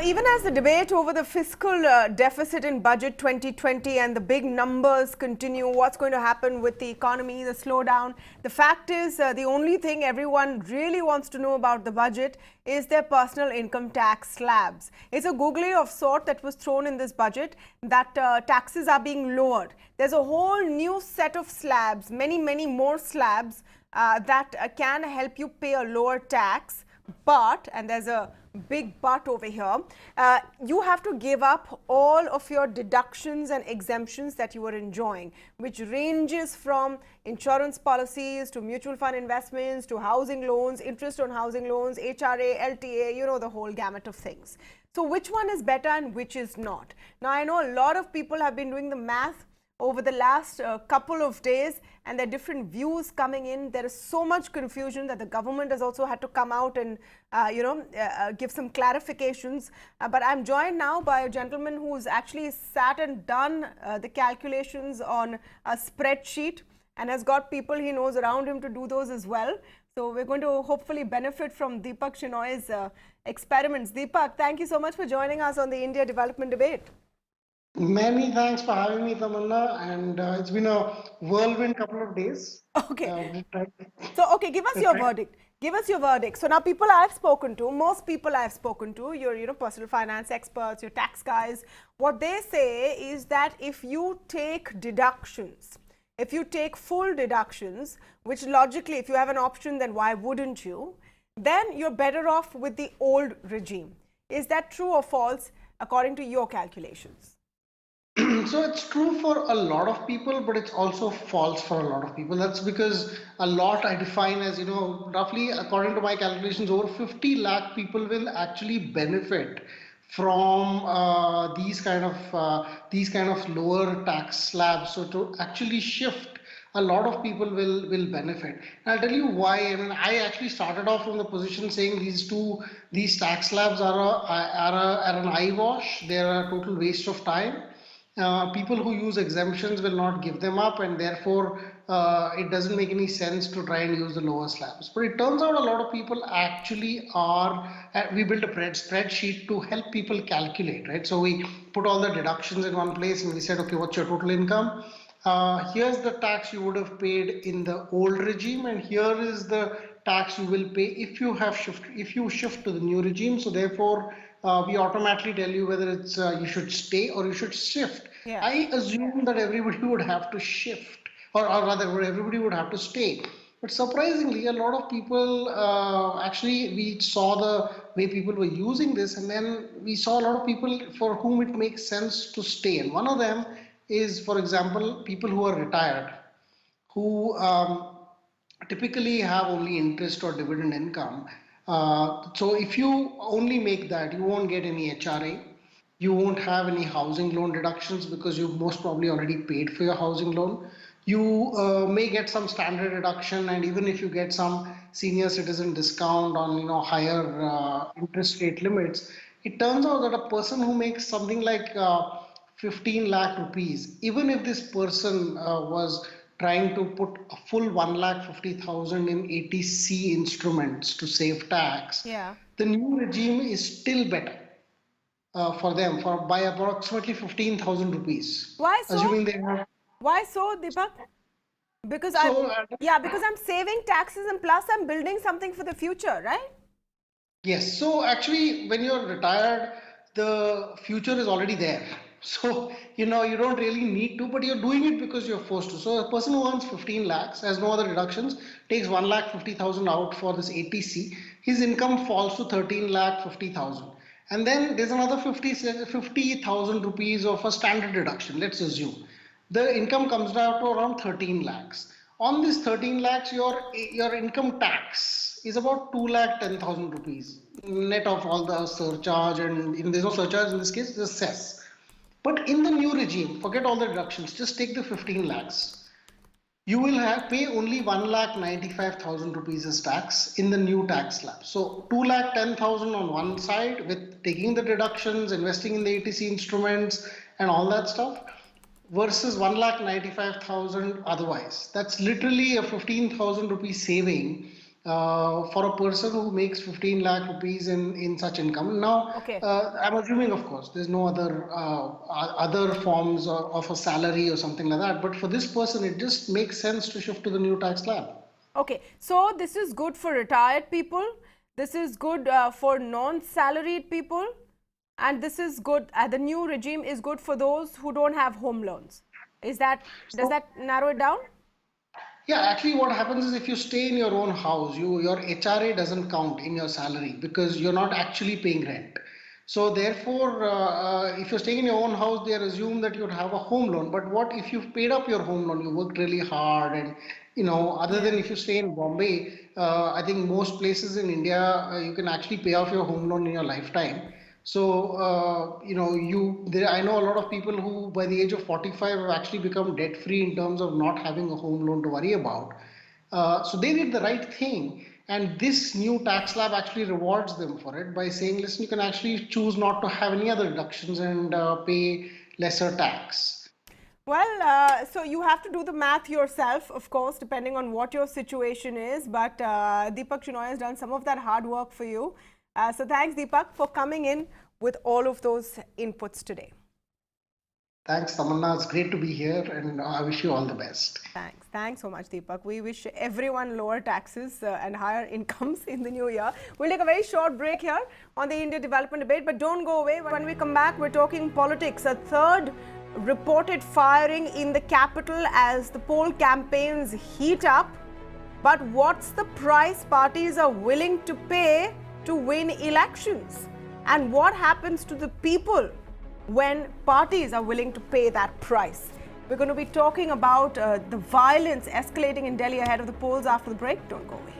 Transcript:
Even as the debate over the fiscal deficit in budget 2020 and the big numbers continue, what's going to happen with the economy, the slowdown, the fact is the only thing everyone really wants to know about the budget is their personal income tax slabs. It's a googly of sort that was thrown in this budget that taxes are being lowered. There's a whole new set of slabs, many more slabs that can help you pay a lower tax. But, and there's a big but over here, you have to give up all of your deductions and exemptions that you were enjoying, which ranges from insurance policies to mutual fund investments to housing loans, interest on housing loans, HRA, LTA, you know, the whole gamut of things. So which one is better and which is not? Now, I know a lot of people have been doing the math over the last couple of days, and there are different views coming in. There is so much confusion that the government has also had to come out and give some clarifications. But I'm joined now by a gentleman who's actually sat and done the calculations on a spreadsheet and has got people he knows around him to do those as well. So we're going to hopefully benefit from Deepak Shenoy's experiments. Deepak, thank you so much for joining us on the India Development Debate. Many thanks for having me, Tamanna, and it's been a whirlwind couple of days. Okay. Okay, give us your verdict. Give us your verdict. So now people I've spoken to, most people I've spoken to, your personal finance experts, your tax guys, what they say is that if you take deductions, if you take full deductions, which logically, if you have an option, then why wouldn't you? Then you're better off with the old regime. Is that true or false according to your calculations? So it's true for a lot of people, but it's also false for a lot of people. That's because a lot I define as, roughly according to my calculations, over 50 lakh people will actually benefit from these kind of lower tax slabs. So to actually shift, a lot of people will benefit. And I'll tell you why. I mean, I actually started off from the position saying these tax slabs are an eyewash. They're a total waste of time. People who use exemptions will not give them up, and therefore it doesn't make any sense to try and use the lower slabs. But it turns out a lot of people actually are, we built a spreadsheet to help people calculate, right? So we put all the deductions in one place and we said, okay, what's your total income? Here's the tax you would have paid in the old regime, and here is the tax you will pay if you shift to the new regime. So therefore, we automatically tell you whether it's you should stay or you should shift. Yeah. I assume that everybody would have to shift, or rather, everybody would have to stay. But surprisingly, a lot of people actually, we saw the way people were using this, and then we saw a lot of people for whom it makes sense to stay. And one of them is, for example, people who are retired, who typically have only interest or dividend income. So if you only make that, you won't get any HRA, you won't have any housing loan deductions because you've most probably already paid for your housing loan. You may get some standard deduction, and even if you get some senior citizen discount on higher interest rate limits, it turns out that a person who makes something like 15 lakh rupees, even if this person was trying to put a full 1,50,000 in 80C instruments to save tax, the new regime is still better for them by approximately 15,000 rupees. Why so? Assuming they have. Why so, Deepak? Because because I'm saving taxes and plus I'm building something for the future, right? Yes. So actually, when you're retired, the future is already there. So, you don't really need to, but you're doing it because you're forced to. So a person who earns 15 lakhs, has no other deductions, takes 1,50,000 out for this ATC, his income falls to 13,50,000. And then there's another 50,000 rupees of a standard deduction, let's assume. The income comes down to around 13 lakhs. On this 13 lakhs, your income tax is about 2,10,000 rupees, net of all the surcharge, and there's no surcharge in this case, there's cess. But in the new regime, forget all the deductions, just take the 15 lakhs. You will pay only 1,95,000 rupees as tax in the new tax slab. So 2,10,000 on one side with taking the deductions, investing in the ATC instruments and all that stuff, versus 1,95,000 otherwise. That's literally a 15,000 rupee saving for a person who makes 15 lakh rupees in such income. Now, Okay. I'm assuming, of course, there's no other forms of a salary or something like that. But for this person, it just makes sense to shift to the new tax slab. Okay, so this is good for retired people, this is good for non-salaried people, and this is good, the new regime is good for those who don't have home loans. Is that, does So that narrow it down? yeah, actually, what happens is if you stay in your own house, your HRA doesn't count in your salary because you're not actually paying rent. So therefore, if you're staying in your own house, they assume that you'd have a home loan. But what if you've paid up your home loan, you worked really hard, and other than Yeah. if you stay in Bombay, I think most places in India, you can actually pay off your home loan in your lifetime. So, I know a lot of people who, by the age of 45, have actually become debt free in terms of not having a home loan to worry about. So they did the right thing. And this new tax slab actually rewards them for it by saying, listen, you can actually choose not to have any other deductions and pay lesser tax. Well, so you have to do the math yourself, of course, depending on what your situation is. But Deepak Shenoy has done some of that hard work for you. So thanks, Deepak, for coming in with all of those inputs today. Thanks, Tamanna. It's great to be here, and I wish you all the best. Thanks. Thanks so much, Deepak. We wish everyone lower taxes and higher incomes in the new year. We'll take a very short break here on the India Development Debate, but don't go away. When we come back, we're talking politics. A third reported firing in the capital as the poll campaigns heat up. But what's the price parties are willing to pay to win elections? And what happens to the people when parties are willing to pay that price? We're going to be talking about the violence escalating in Delhi ahead of the polls after the break. Don't go away.